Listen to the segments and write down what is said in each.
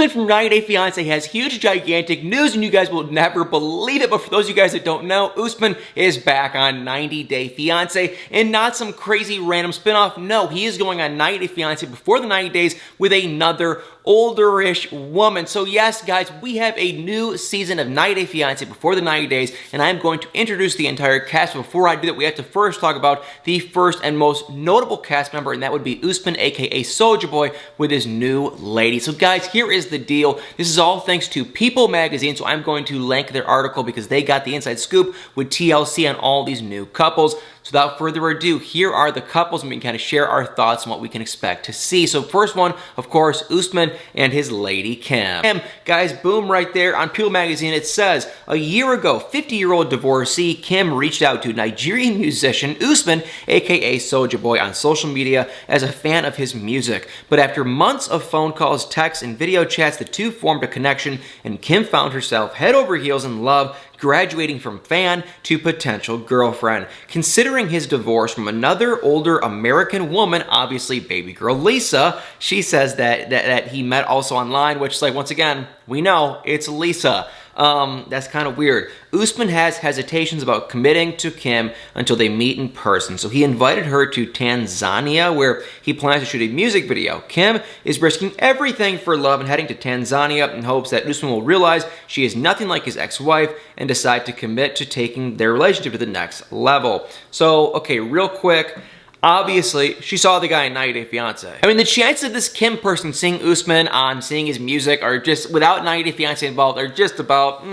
Usman from 90 Day Fiancé has huge, gigantic news, and you guys will never believe it. But for those of you guys that don't know, Usman is back on 90 Day Fiancé, and not some crazy random spinoff. No, he is going on 90 Day Fiancé before the 90 days with another older-ish woman. So yes, guys, we have a new season of 90 Day Fiancé before the 90 days, and I'm going to introduce the entire cast. Before I do that, we have to first talk about the first and most notable cast member, and that would be Usman, aka Soulja Boy, with his new lady. So guys, here is the deal. This is all thanks to People magazine, so I'm going to link their article because they got the inside scoop with TLC on all these new couples. So without further ado, here are the couples, and we can kind of share our thoughts on what we can expect to see. So first one, of course, Usman and his lady Kim. Guys, boom, right there on People magazine, it says, a year ago, 50-year-old divorcee Kim reached out to Nigerian musician Usman, aka Soulja Boy, on social media as a fan of his music. But after months of phone calls, texts, and video chats, the two formed a connection, and Kim found herself head over heels in love, graduating from fan to potential girlfriend. Considering his divorce from another older American woman, obviously baby girl Lisa, she says that he met also online, which, like, once again, we know it's Lisa. That's kind of weird. Usman has hesitations about committing to Kim until they meet in person. So he invited her to Tanzania, where he plans to shoot a music video. Kim is risking everything for love and heading to Tanzania in hopes that Usman will realize she is nothing like his ex-wife and decide to commit to taking their relationship to the next level. So, okay, real quick. Obviously, she saw the guy in 90 Day Fiancé. I mean, the chances of this Kim person seeing Usman on seeing his music are just, without 90 Day Fiancé involved, are just about,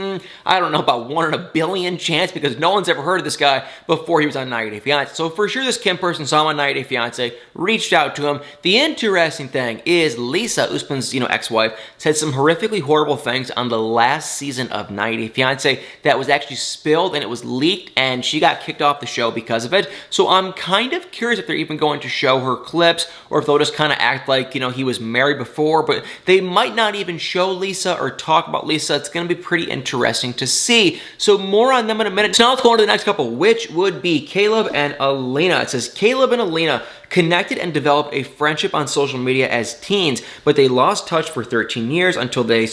I don't know, about 1 in a billion chance, because no one's ever heard of this guy before he was on 90 Day Fiancé. So for sure, this Kim person saw him on 90 Day Fiancé, reached out to him. The interesting thing is Lisa, Usman's ex-wife, said some horrifically horrible things on the last season of 90 Day Fiancé that was actually spilled and it was leaked, and she got kicked off the show because of it. So I'm kind of curious if they're even going to show her clips, or if they'll just kind of act like, he was married before, but they might not even show Lisa or talk about Lisa. It's going to be pretty interesting to see. So more on them in a minute. So now let's go on to the next couple, which would be Caleb and Elena. It says, Caleb and Elena connected and developed a friendship on social media as teens, but they lost touch for 13 years until they...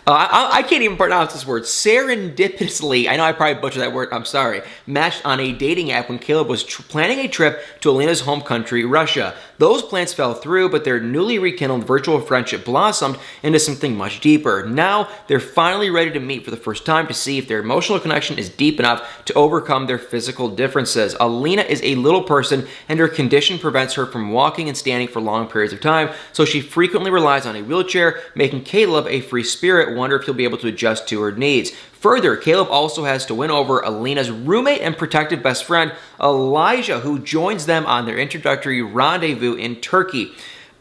I can't even pronounce this word. Serendipitously, I know I probably butchered that word, I'm sorry, matched on a dating app when Caleb was planning a trip to Elena's home country, Russia. Those plans fell through, but their newly rekindled virtual friendship blossomed into something much deeper. Now, they're finally ready to meet for the first time to see if their emotional connection is deep enough to overcome their physical differences. Elena is a little person, and her condition prevents her from walking and standing for long periods of time, so she frequently relies on a wheelchair, making Caleb a free spirit. Wonder if he'll be able to adjust to her needs. Further, Caleb also has to win over Elena's roommate and protective best friend, Elijah, who joins them on their introductory rendezvous in Turkey.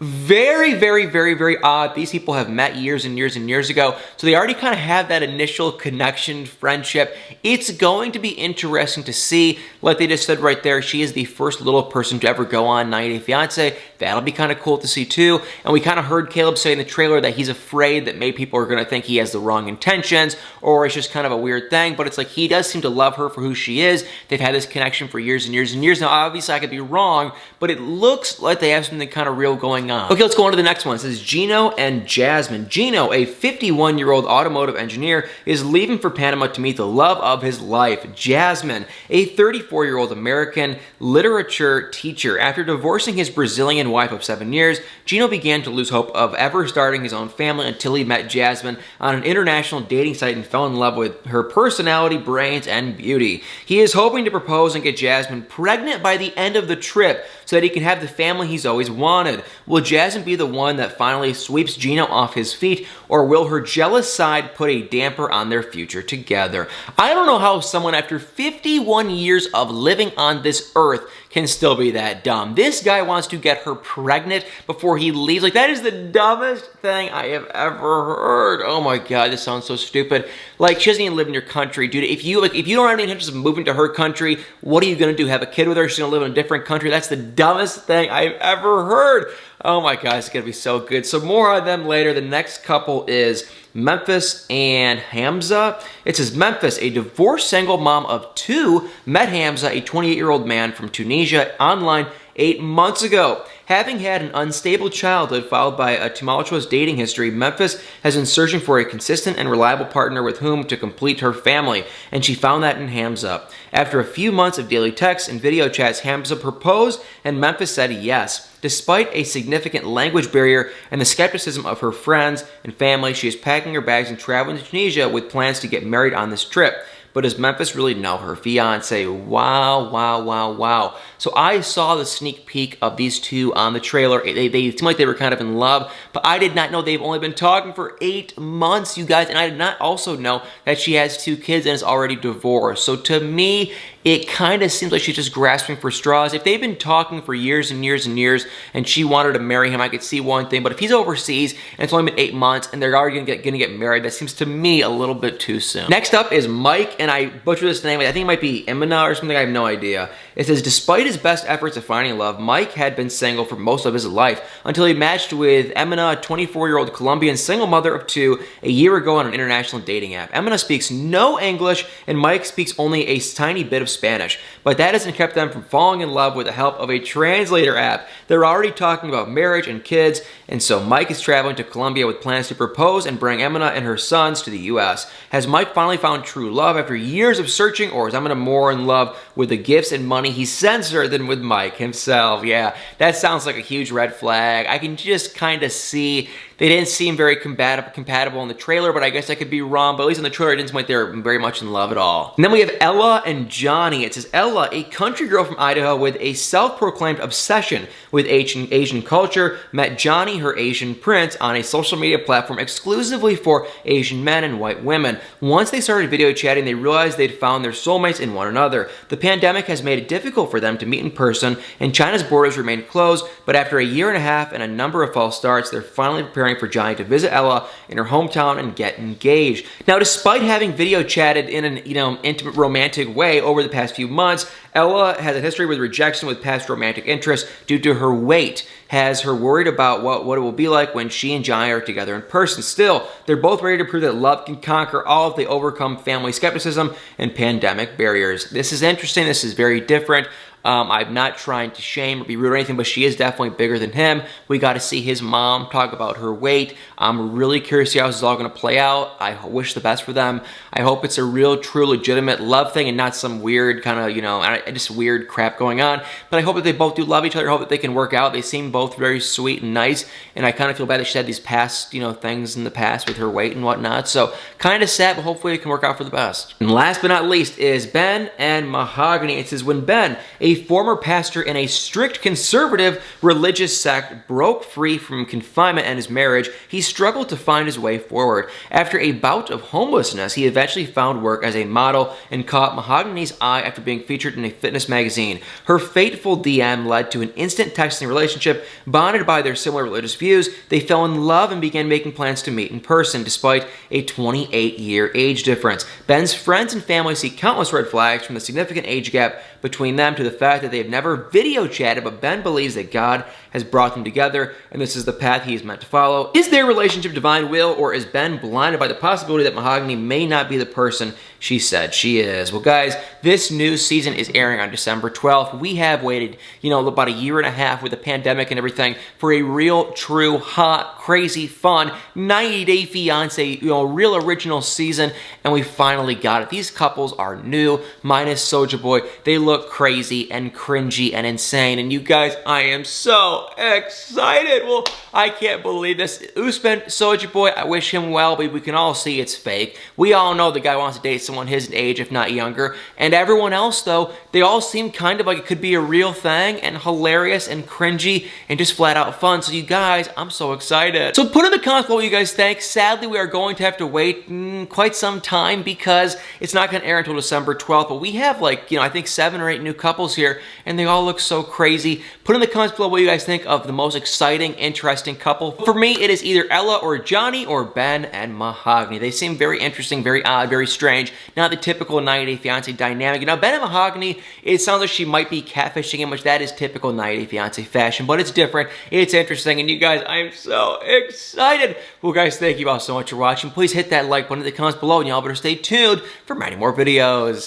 Very, very, very, very odd. These people have met years and years and years ago, so they already kind of have that initial connection, friendship. It's going to be interesting to see. Like they just said right there, she is the first little person to ever go on 90 Day Fiancé. That'll be kind of cool to see too. And we kind of heard Caleb say in the trailer that he's afraid that maybe people are going to think he has the wrong intentions, or it's just kind of a weird thing. But it's like he does seem to love her for who she is. They've had this connection for years and years and years. Now, obviously, I could be wrong, but it looks like they have something kind of real going on. Okay, let's go on to the next one. It says Gino and Jasmine. Gino, a 51-year-old automotive engineer, is leaving for Panama to meet the love of his life, Jasmine, a 34-year-old American literature teacher. After divorcing his Brazilian wife of 7 years, Gino began to lose hope of ever starting his own family until he met Jasmine on an international dating site and fell in love with her personality, brains, and beauty. He is hoping to propose and get Jasmine pregnant by the end of the trip so that he can have the family he's always wanted. Will Jasmine be the one that finally sweeps Gino off his feet, or will her jealous side put a damper on their future together? I don't know how someone after 51 years of living on this earth can still be that dumb. This guy wants to get her pregnant before he leaves. Like, that is the dumbest thing I have ever heard. Oh my God, this sounds so stupid. Like, she doesn't even live in your country, dude. If you don't have any intentions of moving to her country, what are you gonna do? Have a kid with her? She's gonna live in a different country? That's the dumbest thing I've ever heard. Oh my God, it's gonna be so good. So more on them later. The next couple is Memphis and Hamza. It says Memphis, a divorced single mom of 2, met Hamza, a 28-year-old man from Tunisia, online 8 months ago. Having had an unstable childhood followed by a tumultuous dating history, Memphis has been searching for a consistent and reliable partner with whom to complete her family, and she found that in Hamza. After a few months of daily texts and video chats, Hamza proposed, and Memphis said yes. Despite a significant language barrier and the skepticism of her friends and family, she is packing her bags and traveling to Tunisia with plans to get married on this trip. But does Memphis really know her fiance? Wow, wow, wow, wow. So I saw the sneak peek of these two on the trailer. They seemed like they were kind of in love, but I did not know they've only been talking for 8 months, you guys. And I did not also know that she has 2 kids and is already divorced. So to me, it kind of seems like she's just grasping for straws. If they've been talking for years and years and years and she wanted to marry him, I could see one thing. But if he's overseas and it's only been 8 months and they're already gonna get married, that seems to me a little bit too soon. Next up is Mike, and I butchered this name. I think it might be Iminem or something. I have no idea. It says, despite his best efforts at finding love, Mike had been single for most of his life until he matched with Elena, a 24-year-old Colombian single mother of 2, a year ago on an international dating app. Elena speaks no English and Mike speaks only a tiny bit of Spanish, but that hasn't kept them from falling in love with the help of a translator app. They're already talking about marriage and kids, and so Mike is traveling to Colombia with plans to propose and bring Elena and her sons to the US. Has Mike finally found true love after years of searching, or is Elena more in love with the gifts and money he sends her than with Mike himself? Yeah, that sounds like a huge red flag. I can just kind of see they didn't seem very compatible in the trailer, but I guess I could be wrong. But at least in the trailer, it didn't seem like they were very much in love at all. And then we have Ella and Johnny. It says, Ella, a country girl from Idaho with a self-proclaimed obsession with Asian culture, met Johnny, her Asian prince, on a social media platform exclusively for Asian men and white women. Once they started video chatting, they realized they'd found their soulmates in one another. The pandemic has made it difficult for them to meet in person, and China's borders remain closed, but after a year and a half and a number of false starts, they're finally preparing for Johnny to visit Ella in her hometown and get engaged. Now, despite having video chatted in an intimate romantic way over the past few months, Ella has a history with rejection with past romantic interests due to her weight. Has her worried about what it will be like when she and Johnny are together in person. Still, they're both ready to prove that love can conquer all if they overcome family skepticism and pandemic barriers. This is interesting. This is very different. I'm not trying to shame or be rude or anything, but she is definitely bigger than him. We got to see his mom talk about her weight. I'm really curious to see how this is all going to play out. I wish the best for them. I hope it's a real, true, legitimate love thing and not some weird kind of, just weird crap going on. But I hope that they both do love each other. I hope that they can work out. They seem both very sweet and nice, and I kind of feel bad that she had these past, things in the past with her weight and whatnot. So kind of sad, but hopefully it can work out for the best. And last but not least is Ben and Mahogany. It says, when Ben, a former pastor in a strict conservative religious sect, broke free from confinement and his marriage, he struggled to find his way forward. After a bout of homelessness, he eventually found work as a model and caught Mahogany's eye after being featured in a fitness magazine. Her fateful DM led to an instant texting relationship. Bonded by their similar religious views, they fell in love and began making plans to meet in person, despite a 28-year age difference. Ben's friends and family see countless red flags, from the significant age gap between them to the fact that they have never video chatted, but Ben believes that God has brought them together and this is the path he is meant to follow. Is their relationship divine will, or is Ben blinded by the possibility that Mahogany may not be the person she said she is? Well, guys, this new season is airing on December 12th. We have waited, about a year and a half with the pandemic and everything for a real, true, hot, crazy, fun 90-Day Fiancé, real original season, and we finally got it. These couples are new, minus Soulja Boy. They look crazy and cringy and insane, and you guys, I am so excited. Well, I can't believe this. Usman, Soulja Boy, I wish him well, but we can all see it's fake. We all know the guy wants to date someone his age, if not younger, and everyone else, though, they all seem kind of like it could be a real thing, and hilarious and cringy and just flat out fun. So you guys, I'm so excited. So put in the comments below what you guys think. Sadly, we are going to have to wait quite some time because it's not going to air until December 12th, but we have I think 7 or 8 new couples here, and they all look so crazy. Put in the comments below what you guys think of the most exciting, interesting couple. For me, it is either Ella or Johnny, or Ben and Mahogany. They seem very interesting, very odd, very strange. Not the typical 90-Day Fiancé dynamic. Ben and Mahogany, it sounds like she might be catfishing him, which that is typical 90-Day Fiancé fashion, but it's different, it's interesting, and you guys, I'm so excited. Well, guys, thank you all so much for watching. Please hit that like button in the comments below, and y'all better stay tuned for many more videos.